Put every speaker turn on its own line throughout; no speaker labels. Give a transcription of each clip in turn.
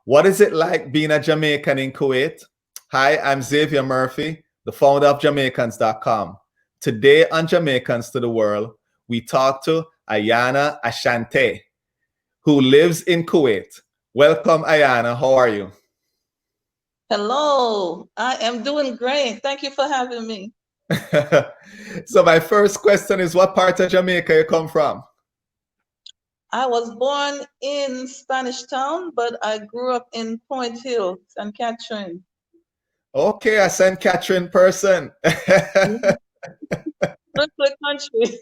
What is it like being a Jamaican in Kuwait? Hi, I'm Xavier Murphy, the founder of Jamaicans.com. Today on Jamaicans to the World, we talk to Ayana Ashanti, who lives in Kuwait. Welcome, Ayana. How are you?
Hello, I am doing great. Thank you for having me.
So my first question is, what part of Jamaica you come from?
I was born in Spanish Town, but I grew up in Point Hill, St. Catherine.
Okay, a St. Catherine person.
Mhm. Brooklyn country.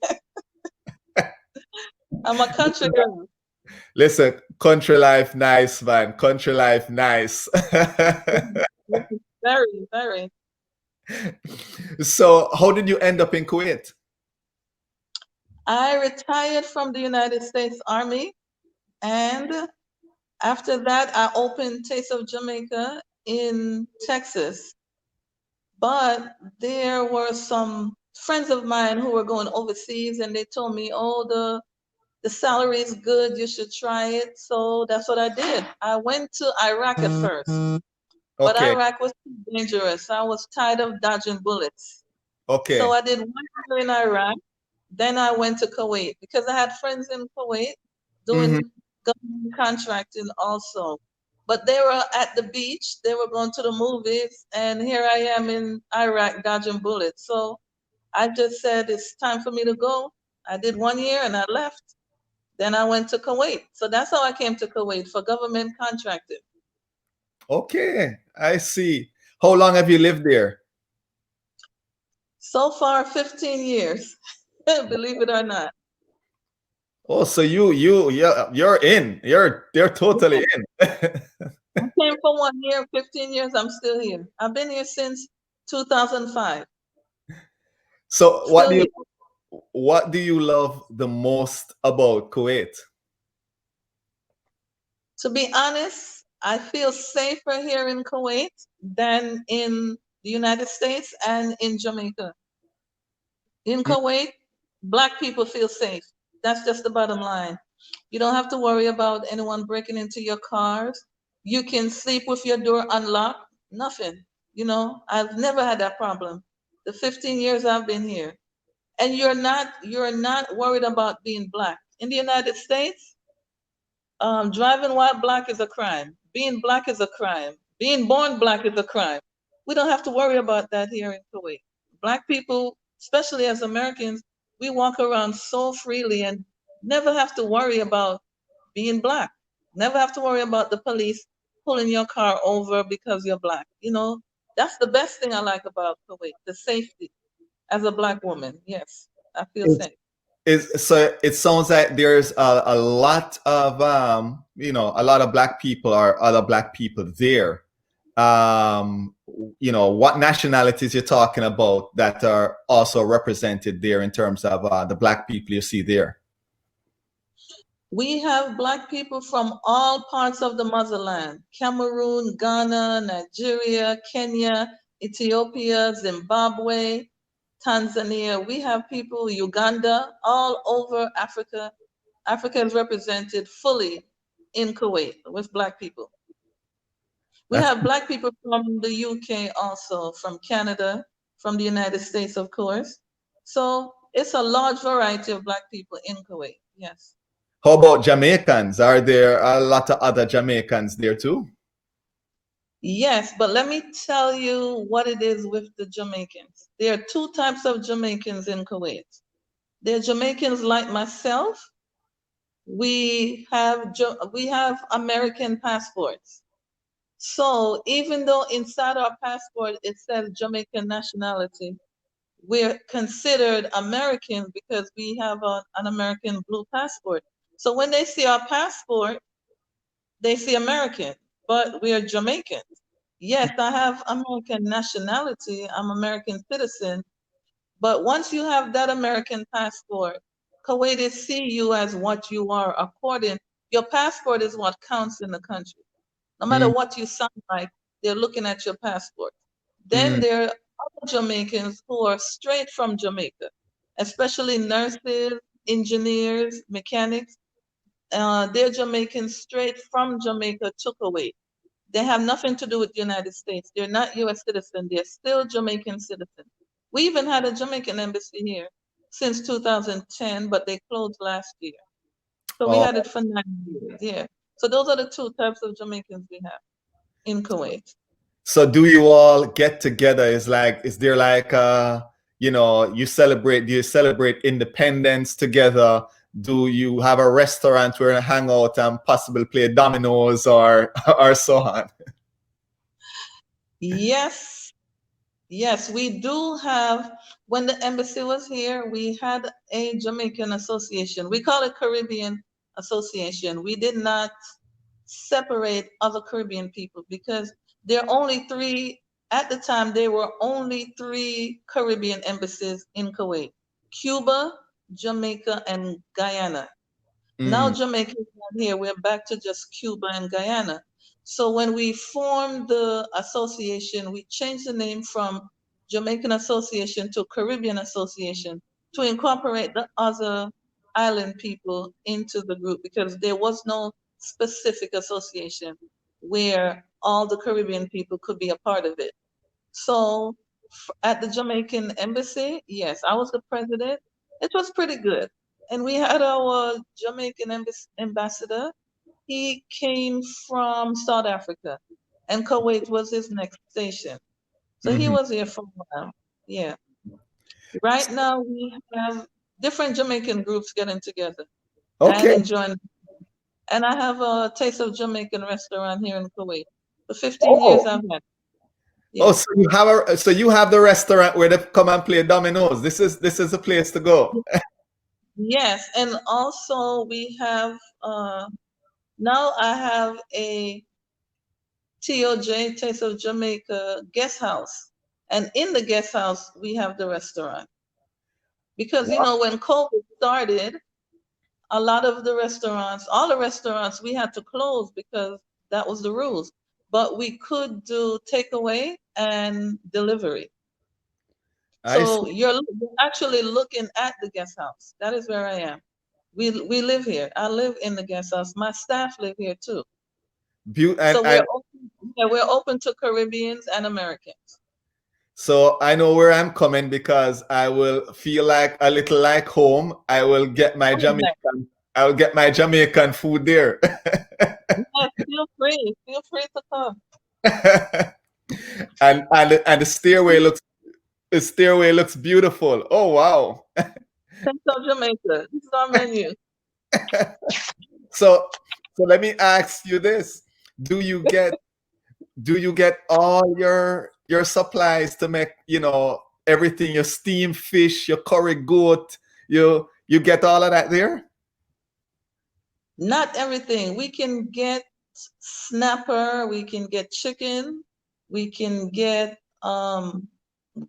I'm a country girl.
Listen, country life nice, man. Country life nice.
Mhm. Very, very.
So, how did you end up in Kuwait?
I retired from the United States Army, and after that, I opened Taste of Jamaica in Texas. But there were some friends of mine who were going overseas and they told me, oh, the salary is good, you should try it. So that's what I did. I went to Iraq at first, but
Okay,
Iraq was too dangerous. I was tired of dodging bullets. So
okay.
I did 1 year in Iraq. Then I went to Kuwait because I had friends in Kuwait
Hmm.
doing government contracting also. But they were at the beach, they were going to the movies, and here I am in Iraq dodging bullets. So I just said it's time for me to go. I did 1 year and I left. Then I went to Kuwait. So that's how I came to Kuwait for government contracting.
Okay, I see. How long have you lived there?
So far, 15 years, believe it or not.
Oh, so you're in. You're totally in.
I came for 1 year, 15 years, I'm still here. I've been here since 2005.
So,
Still here.
what do you love the most about Kuwait?
To be honest, I feel safer here in Kuwait than in the United States and in Jamaica. In Kuwait, Black people feel safe. That's just the bottom line. You don't have to worry about anyone breaking into your cars. You can sleep with your door unlocked. Nothing. I've never had that problem. The 15 years I've been here. And you're not worried about being black. In the United States, driving while black is a crime. Being black is a crime. Being born black is a crime. We don't have to worry about that here in Kuwait. Black people, especially as Americans, we walk around so freely and never have to worry about being black. Never have to worry about the police pulling your car over because you're black. That's the best thing I like about Kuwait, the safety as a black woman. Yes, I feel safe.
So it sounds like there's a lot of a lot of black people or other black people there. um what nationalities you're talking about that are also represented there in terms of the black people you see there?
We have black people from all parts of the motherland: Cameroon, Ghana, Nigeria, Kenya, Ethiopia, Zimbabwe, Tanzania. We have people, Uganda, all over Africa. Africa is represented fully in Kuwait with black people. We
That's
have black people from the UK also, from Canada, from the United States, of course. So it's a large variety of black people in Kuwait. Yes.
How about Jamaicans? Are there a lot of other Jamaicans there too?
Yes, but let me tell you what it is with the Jamaicans. There are two types of Jamaicans in Kuwait. There are Jamaicans like myself. We have American passports. So even though inside our passport it says Jamaican nationality, we're considered American because we have an American blue passport. So when they see our passport, they see American, but we are Jamaican. Yes, I have American nationality. I'm American citizen. But once you have that American passport, Kuwaitis see you as what you are according. Your passport is what counts in the country. No matter
Mm,
what you sound like, they're looking at your passport. Then
mm.
there are other Jamaicans who are straight from Jamaica, especially nurses, engineers, mechanics. They're Jamaicans straight from Jamaica to Kuwait. They have nothing to do with the United States. They're not U.S. citizens. They're still Jamaican citizens. We even had a Jamaican embassy here since 2010, but they closed last year. So we
Oh,
had it for 9 years. Yeah. So those are the two types of Jamaicans we have in Kuwait.
so do you all get together? Is there like you celebrate? Do you celebrate independence together? Do you have a restaurant where you hang out and possibly play dominoes or or so on?
Yes, yes, we do have. When the embassy was here, we had a Jamaican association. We call it Caribbean Association. We did not separate other Caribbean people because there are only three, at the time, there were only three Caribbean embassies in Kuwait: Cuba, Jamaica, and Guyana. Now
Mm,
Jamaica is not here. We're back to just Cuba and Guyana. So when we formed the association, we changed the name from Jamaican Association to Caribbean Association to incorporate the other island people into the group because there was no specific association where all the Caribbean people could be a part of it. So at the Jamaican embassy, yes, I was the president. It was pretty good. And we had our Jamaican ambassador. He came from South Africa, and Kuwait was his next station. So he
mhm.
was here for a while. Yeah. Right now, we have different Jamaican groups getting together and
Okay.
enjoying. And I have a Taste of Jamaican restaurant here in Kuwait. For 15 years,
Oh,
I've had.
oh,
Yeah.
so you have the restaurant where they come and play dominoes. This is the place to go.
Yes, and also we have now I have a TOJ, Taste of Jamaica guest house. And in the guest house we have the restaurant. Because
Wow.
when COVID started, a lot of the restaurants, all the restaurants we had to close because that was the rules. But we could do takeaway and delivery.
I see.
So you're actually looking at the guest house. That is where I am. We live here. I live in the guest house. My staff live here too.
And
So
and
we're open to Caribbeans and Americans.
so I know where I'm coming because I will feel like a little like home.
Oh, nice.
I will get my Jamaican food there.
Yes, feel free. Feel free to come.
And the stairway looks beautiful. Oh wow.
Central Jamaica. This is our menu.
So so let me ask you this. Do you get do you get all your supplies to make, everything, your steamed fish, your curry goat, you get all of that there?
Not everything. We can get snapper. We can get chicken. We can get goat.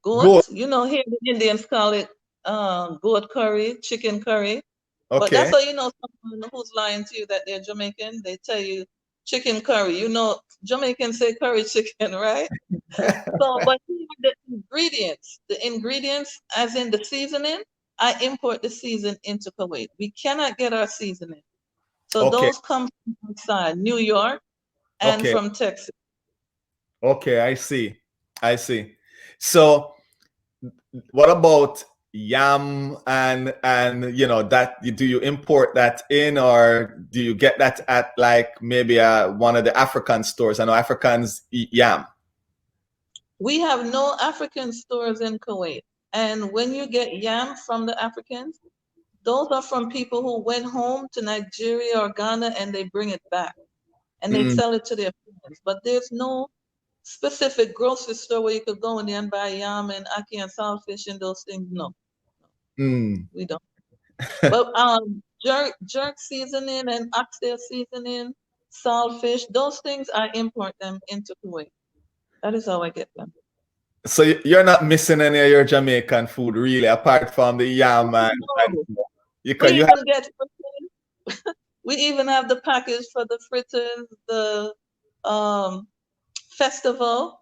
Goat.
Here the Indians call it goat curry, chicken curry. But that's
Okay.
how someone who's lying to you that they're Jamaican. They tell you chicken curry. Jamaicans say curry chicken, right? So, but the ingredients, as in the seasoning, I import the season into Kuwait. We cannot get our seasoning. So
Okay.
those come from outside New York and
Okay.
from Texas.
Okay, I see. I see. So what about yam and that do you import that in, or do you get that at like maybe one of the African stores? I know Africans eat yam.
We have no African stores in Kuwait. And when you get yam from the Africans, those are from people who went home to Nigeria or Ghana and they bring it back and they
Mm,
sell it to their friends. But there's no specific grocery store where you could go in there and buy yam and ackee and saltfish and those things. No,
mm.
we don't. But jerk seasoning and oxtail seasoning, saltfish, those things I import them into Kuwait. That is how I get them.
So you're not missing any of your Jamaican food really, apart from the yam and
No, we
because you have.
even get we even have the package for the fritters, the um, festival,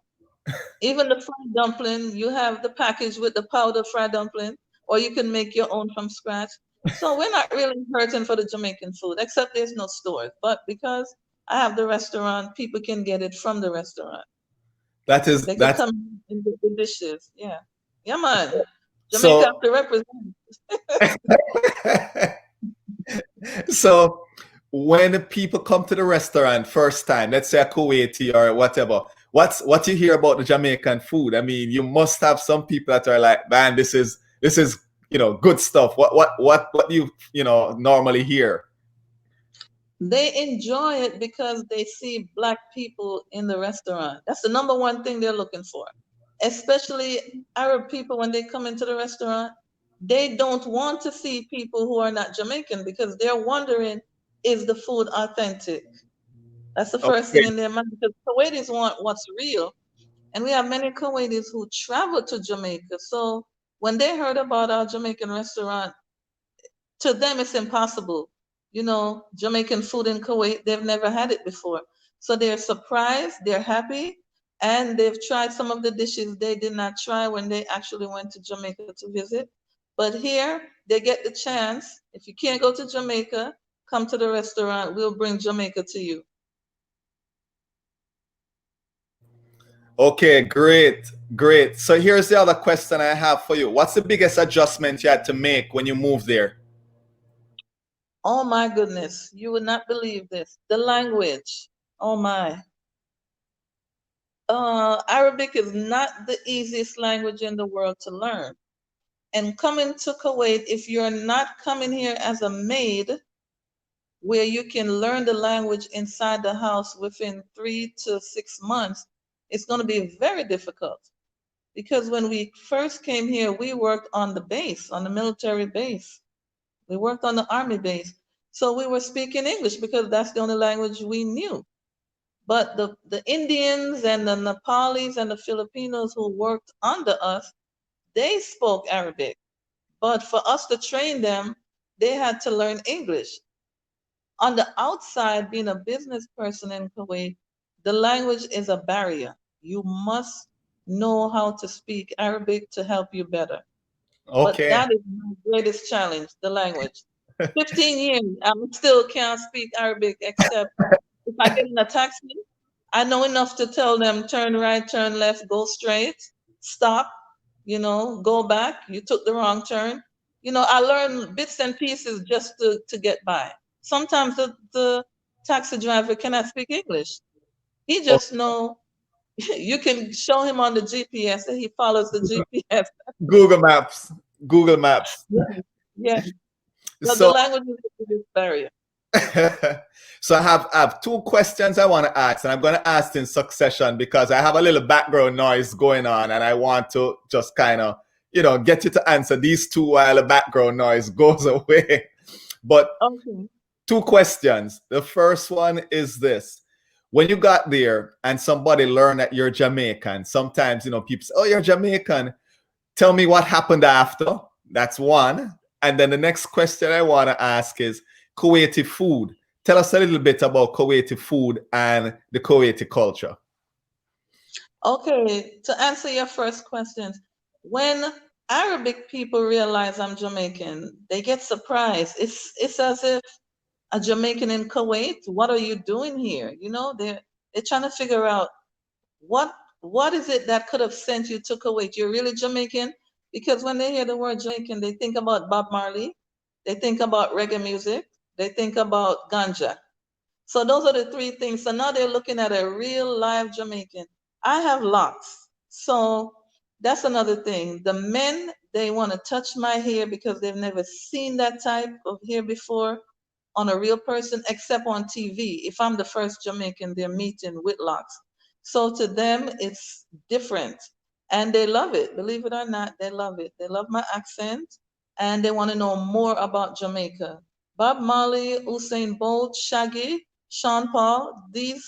even the fried dumpling. You have the package with the powder fried dumpling, or you can make your own from scratch. So we're not really hurting for the Jamaican food, except there's no stores. But because I have the restaurant. People can get it from the restaurant.
That is
They could
that's
come in the dishes. Yeah. Yeah, man. Jamaica
so
have to represent.
so when people come to the restaurant first time, let's say a Kuwaiti or whatever, what you hear about the Jamaican food? I mean, you must have some people that are like, man, this is good stuff. What do you normally hear?
They enjoy it because they see black people in the restaurant. That's the number one thing they're looking for. Especially Arab people when they come into the restaurant, they don't want to see people who are not Jamaican because they're wondering, is the food authentic? That's the first thing
Okay.
in their mind because Kuwaitis want what's real. And we have many Kuwaitis who travel to Jamaica. So when they heard about our Jamaican restaurant, to them it's impossible. Jamaican food in Kuwait, they've never had it before. So they're surprised, they're happy, and they've tried some of the dishes they did not try when they actually went to Jamaica to visit. But here, they get the chance. If you can't go to Jamaica, come to the restaurant. We'll bring Jamaica to you.
Okay, great, great. So here's the other question I have for you. What's the biggest adjustment you had to make when you moved there?
Oh my goodness, you would not believe this. The language. Oh my. Arabic is not the easiest language in the world to learn. And coming to Kuwait, if you're not coming here as a maid, where you can learn the language inside the house within 3 to 6 months, it's going to be very difficult. Because when we first came here, we worked on the base, on the military base. We worked on the army base. So we were speaking English because that's the only language we knew. But the Indians and the Nepalis and the Filipinos who worked under us, they spoke Arabic. But for us to train them, they had to learn English. On the outside, being a business person in Kuwait, the language is a barrier. You must know how to speak Arabic to help you better. But
Okay.
that is my greatest challenge, the language. 15 years, I still can't speak Arabic except if I get in a taxi, I know enough to tell them turn right, turn left, go straight, stop, go back. You took the wrong turn. I learn bits and pieces just to get by. Sometimes the taxi driver cannot speak English. He
Oh,
just know you can show him on the GPS and he follows the GPS.
Google Maps. Google Maps.
Yeah, yeah. But the
So
language is the biggest barrier.
so I have two questions I want to ask, and I'm going to ask in succession because I have a little background noise going on, and I want to just kind of get you to answer these two while the background noise goes away. But
Okay.
two questions. The first one is this. When you got there and somebody learned that you're Jamaican, sometimes people say, "Oh, you're Jamaican." Tell me what happened after. That's one. And then the next question I want to ask is Kuwaiti food. Tell us a little bit about Kuwaiti food and the Kuwaiti culture.
Okay, to answer your first questions, when Arabic people realize I'm Jamaican, they get surprised. It's as if a Jamaican in Kuwait, what are you doing here? They're trying to figure out what what is it that could have sent you to Kuwait? You're really Jamaican? Because when they hear the word Jamaican, they think about Bob Marley, they think about reggae music, they think about ganja. So those are the three things. So now they're looking at a real live Jamaican. I have locks. So that's another thing. The men, they want to touch my hair because they've never seen that type of hair before on a real person except on TV. If I'm the first Jamaican they're meeting with locks. So to them, it's different. And they love it. Believe it or not, they love it. They love my accent and they want to know more about Jamaica. Bob Marley, Usain Bolt, Shaggy, Sean Paul, the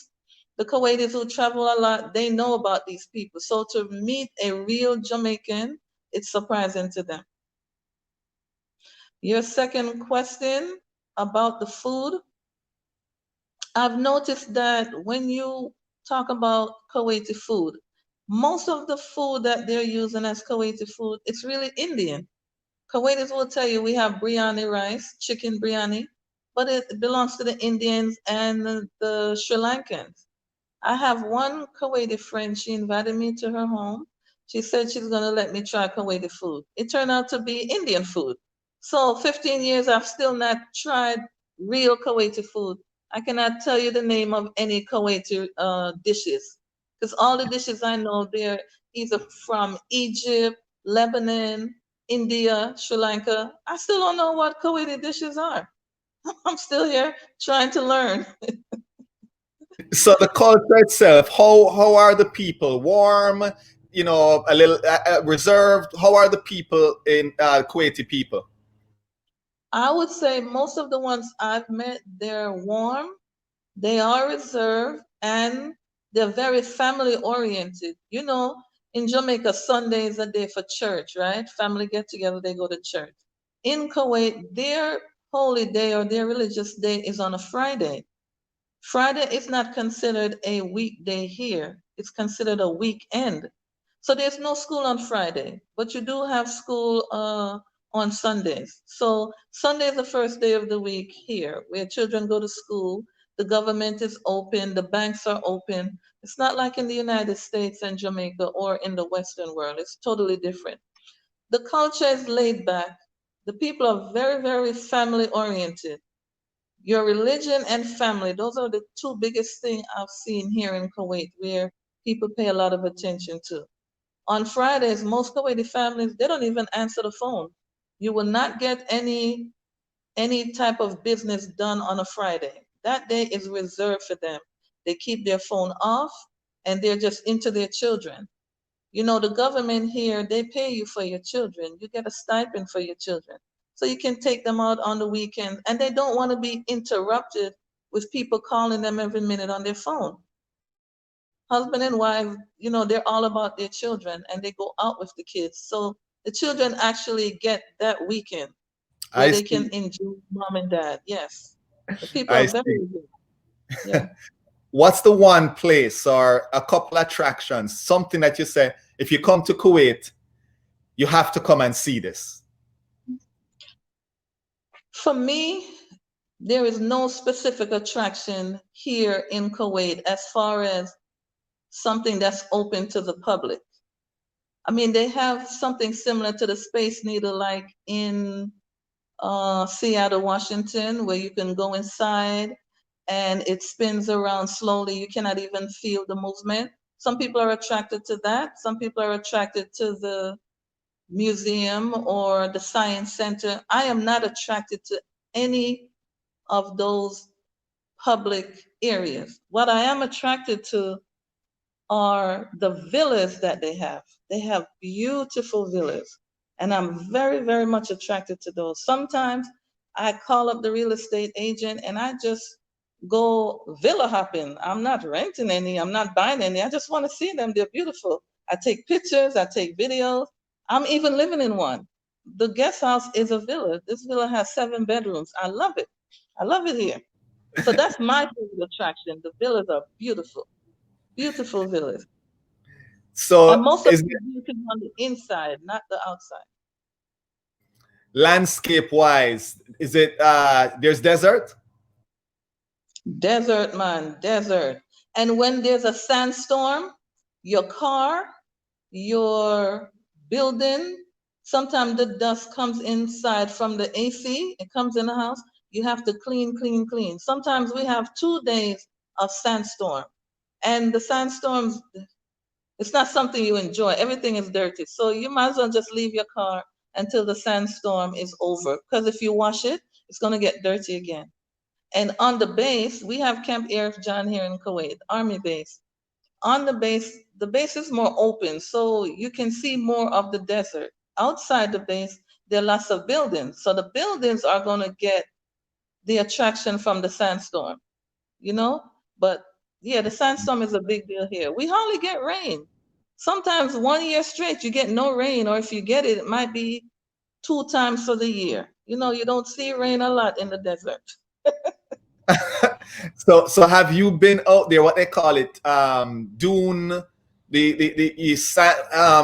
Kuwaitis who travel a lot, they know about these people. So to meet a real Jamaican, it's surprising to them. Your second question about the food, I've noticed that when you talk about Kuwaiti food, most of the food that they're using as Kuwaiti food, it's really Indian. Kuwaitis will tell you we have biryani rice, chicken biryani. but it belongs to the Indians and the Sri Lankans. I have one Kuwaiti friend. She invited me to her home. She said she's going to let me try Kuwaiti food. It turned out to be Indian food. So 15 years, I've still not tried real Kuwaiti food. I cannot tell you the name of any Kuwaiti dishes because all the dishes I know, they're either from Egypt, Lebanon, India, Sri Lanka. I still don't know what Kuwaiti dishes are. I'm still here trying to learn.
So the culture itself, how are the people? Warm, a little reserved. How are the people in Kuwaiti people?
I would say most of the ones I've met, they're warm, they are reserved, and they're very family oriented. In Jamaica, Sunday is a day for church, right? Family get together, they go to church. In Kuwait, their holy day or their religious day is on a Friday. Friday is not considered a weekday here, it's considered a weekend. So there's no school on Friday, but you do have school on Sundays. So Sunday is the first day of the week here where children go to school. The government is open, the banks are open. It's not like in the United States and Jamaica or in the Western world. It's totally different. The culture is laid back. The people are very, very family oriented. Your religion and family, those are the two biggest things I've seen here in Kuwait where people pay a lot of attention to. On Fridays, most Kuwaiti families, they don't even answer the phone. You will not get any type of business done on a Friday. That day is reserved for them. They keep their phone off and they're just into their children. The government here, they pay you for your children. You get a stipend for your children. So you can take them out on the weekend and they don't want to be interrupted with people calling them every minute on their phone. Husband and wife, they're all about their children and they go out with the kids. So the children actually get that weekend where
I
they can
see.
enjoy mom and dad. Yes. The people
I
are very
see.
good. Yeah.
What's the one place or a couple attractions, something that you say, if you come to Kuwait, you have to come and see this?
For me, there is no specific attraction here in Kuwait as far as something that's open to the public. I mean, they have something similar to the Space Needle, like in Seattle, Washington, where you can go inside and it spins around slowly. You cannot even feel the movement. Some people are attracted to that. Some people are attracted to the museum or the science center. I am not attracted to any of those public areas. What I am attracted to are the villas that they have. They have beautiful villas, and I'm very, very much attracted to those. Sometimes I call up the real estate agent and I just go villa hopping. I'm not renting any, I'm not buying any. I just want to see them. They're beautiful. I take pictures, I take videos. I'm even living in one. The guest house is a villa. This villa has 7 bedrooms. I love it. I love it here. So that's my favorite attraction. The villas are beautiful, beautiful villas. And
So
most of
is
the
it
beauty is on the inside, not the outside.
landscape wise, is it there's desert?
Desert, man, desert. And when there's a sandstorm, your car, your building, sometimes the dust comes inside from the AC, it comes in the house. You have to clean, clean, clean. Sometimes we have 2 days of sandstorm. And the sandstorms, it's not something you enjoy. Everything is dirty. So you might as well just leave your car until the sandstorm is over. Because if you wash it, it's going to get dirty again. And on the base, we have Camp Air John here in Kuwait, Army base. On the base is more open, so you can see more of the desert. Outside the base, there are lots of buildings. So the buildings are going to get the attraction from the sandstorm, you know? But yeah, the sandstorm is a big deal here. We hardly get rain. Sometimes 1 year straight, you get no rain, or if you get it, it might be 2 times for the year. You don't see rain a lot in the desert.
So have you been out there, what they call it, dune,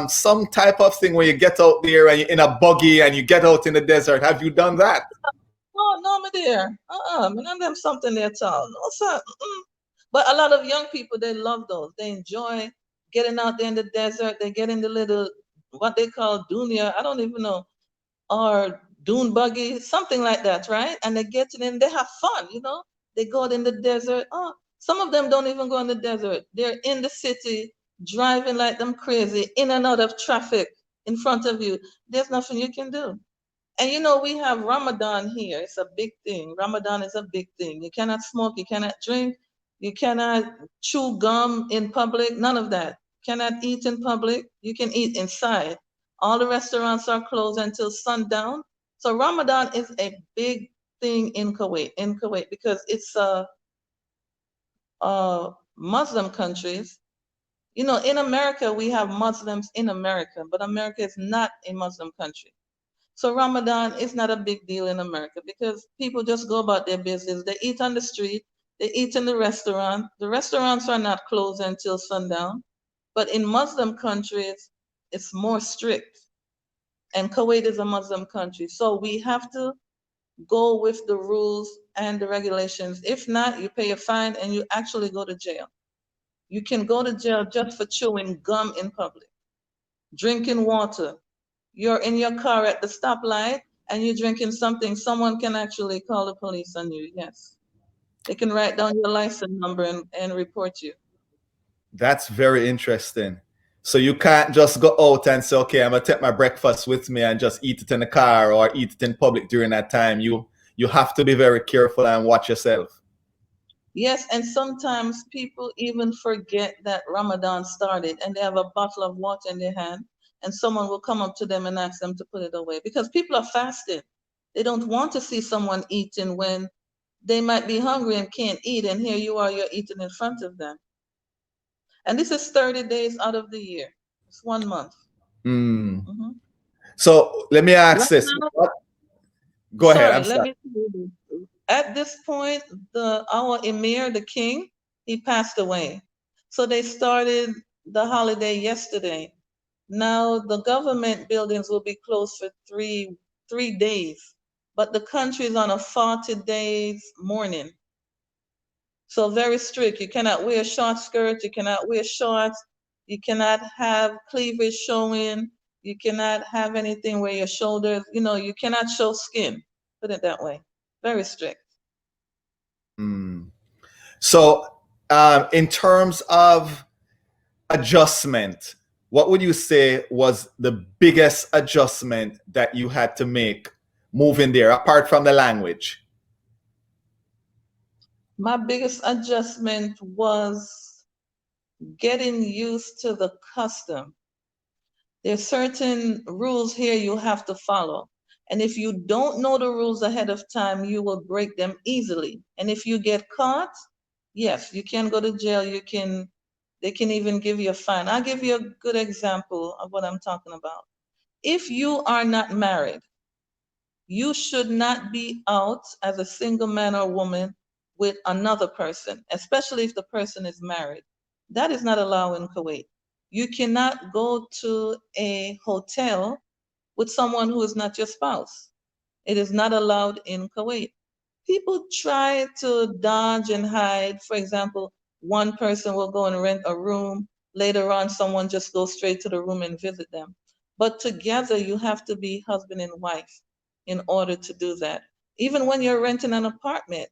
some type of thing where you get out there and you're in a buggy and you get out in the desert? Have you done that?
No, no, me there. Me not them something there at all. No, sir. But a lot of young people, they love those. They enjoy getting out there in the desert. They get in the little, what they call dunya. I don't even know, or Dune Buggy, something like that, right? And they get in and they have fun, you know. They go out in the desert. Oh, some of them don't even go in the desert. They're in the city, driving like them crazy, in and out of traffic in front of you. There's nothing you can do. And you know, we have Ramadan here. It's a big thing. Ramadan is a big thing. You cannot smoke, you cannot drink, you cannot chew gum in public, none of that. You cannot eat in public, you can eat inside. All the restaurants are closed until sundown. So Ramadan is a big thing in Kuwait, because it's Muslim countries. You know, in America, we have Muslims in America, but America is not a Muslim country. So Ramadan is not a big deal in America because people just go about their business. They eat on the street, they eat in the restaurant. The restaurants are not closed until sundown. But in Muslim countries, it's more strict. And Kuwait is a Muslim country. So we have to go with the rules and the regulations. If not, you pay a fine and you actually go to jail. You can go to jail just for chewing gum in public, drinking water. You're in your car at the stoplight and you're drinking something, someone can actually call the police on you. Yes. They can write down your license number and report you.
That's very interesting. So you can't just go out and say, okay, I'm gonna take my breakfast with me and just eat it in the car or eat it in public during that time. You have to be very careful and watch yourself.
Yes, and sometimes people even forget that Ramadan started and they have a bottle of water in their hand and someone will come up to them and ask them to put it away because people are fasting. They don't want to see someone eating when they might be hungry and can't eat, and here you are, you're eating in front of them. And this is 30 days out of the year. It's 1 month.
Mm.
Mhm.
So let me ask
Right
this.
now,
Go ahead.
sorry,
I'm
let
sorry.
me tell you this. At this point, our emir, the king, he passed away. So they started the holiday yesterday. Now the government buildings will be closed for three days, but the country is on a 40 days mourning. So very strict. You cannot wear short skirts. You cannot wear shorts. You cannot have cleavage showing. You cannot have anything where your shoulders, you cannot show skin. Put it that way. Very strict.
Mm. So, in terms of adjustment, what would you say was the biggest adjustment that you had to make moving there, apart from the language?
My biggest adjustment was getting used to the custom. There's certain rules here you have to follow. And if you don't know the rules ahead of time, you will break them easily. And if you get caught, yes, you can go to jail. They can even give you a fine. I'll give you a good example of what I'm talking about. If you are not married, you should not be out as a single man or woman with another person, especially if the person is married. That is not allowed in Kuwait. You cannot go to a hotel with someone who is not your spouse. It is not allowed in Kuwait. People try to dodge and hide. For example, one person will go and rent a room. Later on, someone just goes straight to the room and visit them. But together, you have to be husband and wife in order to do that. Even when you're renting an apartment,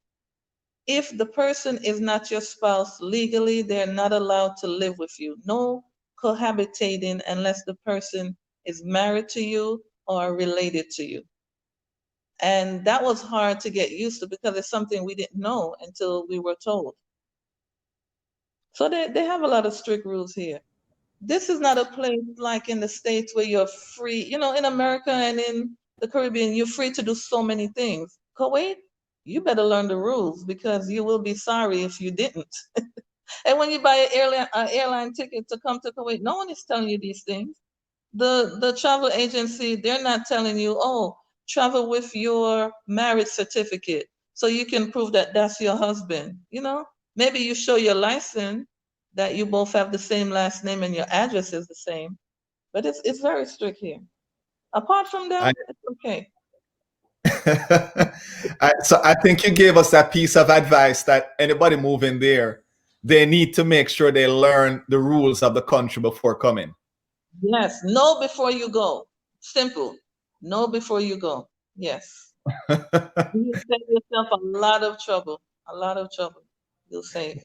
if the person is not your spouse legally, they're not allowed to live with you. No cohabitating unless the person is married to you or related to you. And that was hard to get used to because it's something we didn't know until we were told. So they have a lot of strict rules here. This is not a place like in the States where you're free. You know, in America and in the Caribbean, you're free to do so many things. Kuwait, you better learn the rules because you will be sorry if you didn't. And when you buy an airline ticket to come to Kuwait, no one is telling you these things. The travel agency, they're not telling you, oh, travel with your marriage certificate so you can prove that that's your husband. Maybe you show your license that you both have the same last name and your address is the same, but it's very strict here. Apart from that,
I,
it's okay.
So I think you gave us that piece of advice that anybody moving there, they need to make sure they learn the rules of the country before coming.
Yes, know before you go. Simple. Know before you go. Yes. You save yourself a lot of trouble. A lot of trouble. You'll save.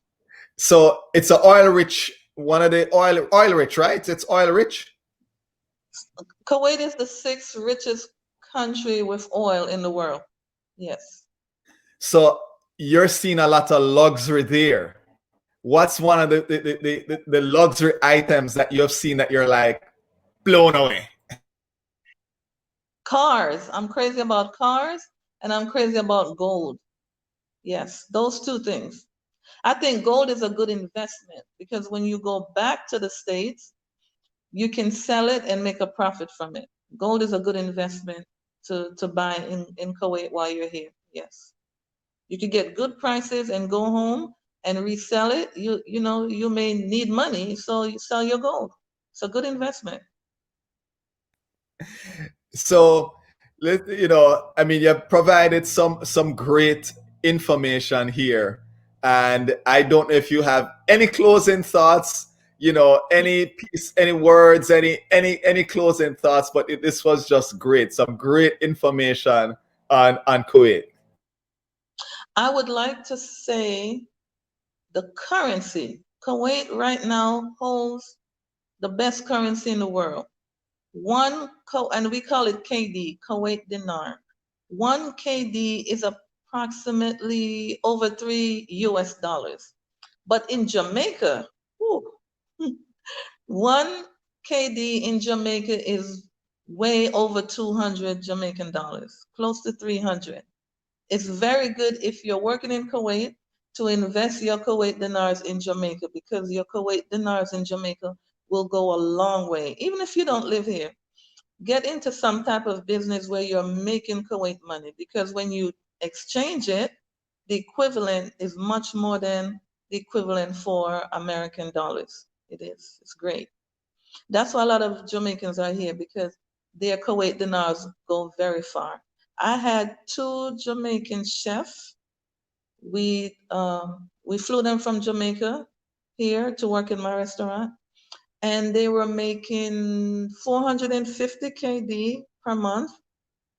So it's an oil rich, one of the oil rich, right? It's oil rich.
Kuwait is the sixth richest country with oil in the world. Yes.
So you're seeing a lot of luxury there. What's one of the luxury items that you've seen that you're like blown away?
Cars. I'm crazy about cars and I'm crazy about gold. Yes, those two things. I think gold is a good investment because when you go back to the States, you can sell it and make a profit from it. Gold is a good investment to buy in Kuwait while you're here. Yes. You can get good prices and go home and resell it. You know, you may need money, so you sell your gold. It's a good investment.
So you know, I mean, you provided some great information here, and I don't know if you have any closing thoughts. You know, any piece, any words, any closing thoughts. But this was just great. Some great information on Kuwait.
I would like to say the currency. Kuwait right now holds the best currency in the world. And we call it KD, Kuwait dinar. One KD is approximately over $3. But in Jamaica, whew, one KD in Jamaica is way over 200 Jamaican dollars, close to 300. It's very good if you're working in Kuwait to invest your Kuwait dinars in Jamaica because your Kuwait dinars in Jamaica will go a long way. Even if you don't live here, get into some type of business where you're making Kuwait money because when you exchange it, the equivalent is much more than the equivalent for American dollars. It is. It's great. That's why a lot of Jamaicans are here because their Kuwait dinars go very far. I had two Jamaican chefs. We flew them from Jamaica here to work in my restaurant, and they were making 450 KD per month.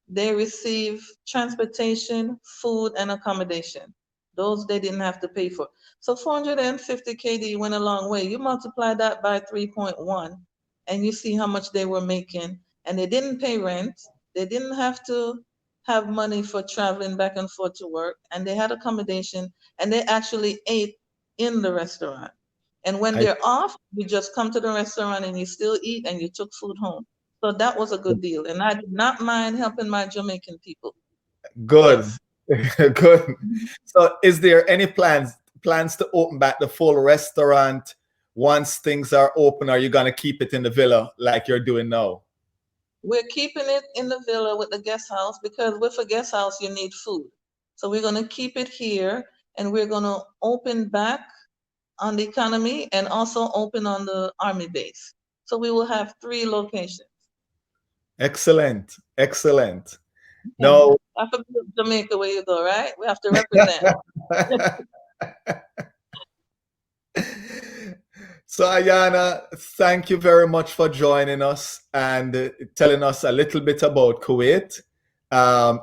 They receive transportation, food, and accommodation. Those they didn't have to pay for. So 450 KD went a long way. You multiply that by 3.1, and you see how much they were making. And they didn't pay rent. They didn't have to have money for traveling back and forth to work. And they had accommodation, and they actually ate in the restaurant. And when
I
they're off, you just come to the restaurant and you still eat and you took food home. So that was a good deal. And I did not mind helping my Jamaican people.
good,
Yes.
good. So, is there any plans to open back the full restaurant once things are open? Or are you gonna keep it in the villa like you're doing now?
We're keeping it in the villa with the guest house because with a guest house, you need food. So we're going to keep it here and we're going to open back on the economy and also open on the army base. So we will have three locations.
Excellent, excellent.
Yeah.
No.
I forget Jamaica where you go, right? We have to represent.
So, Ayana, thank you very much for joining us and telling us a little bit about Kuwait.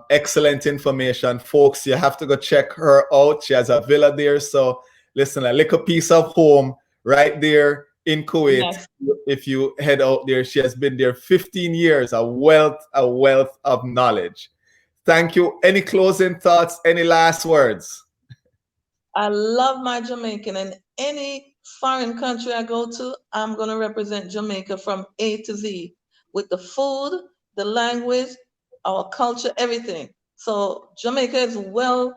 Excellent information, folks. You have to go check her out. She has a villa there. So, listen, a little piece of home right there in Kuwait.
Yes.
If you head out there, she has been there 15 years, a wealth of knowledge. Thank you. Any closing thoughts? Any last words?
I love my Jamaican, and any foreign country I go to, I'm going to represent Jamaica from A to Z with the food, the language, our culture, everything. So Jamaica is well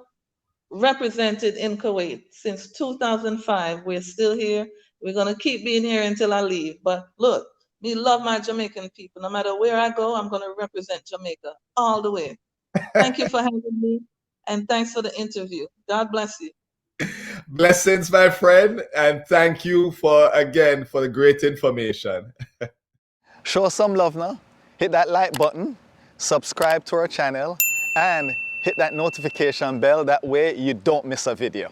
represented in Kuwait since 2005. We're still here. We're going to keep being here until I leave. But look, me love my Jamaican people. No matter where I go, I'm going to represent Jamaica all the way. Thank you for having me, and thanks for the interview. God bless you.
Blessings, my friend, and thank you for the great information. Show some love now. Hit that like button, subscribe to our channel, and hit that notification bell. That way you don't miss a video.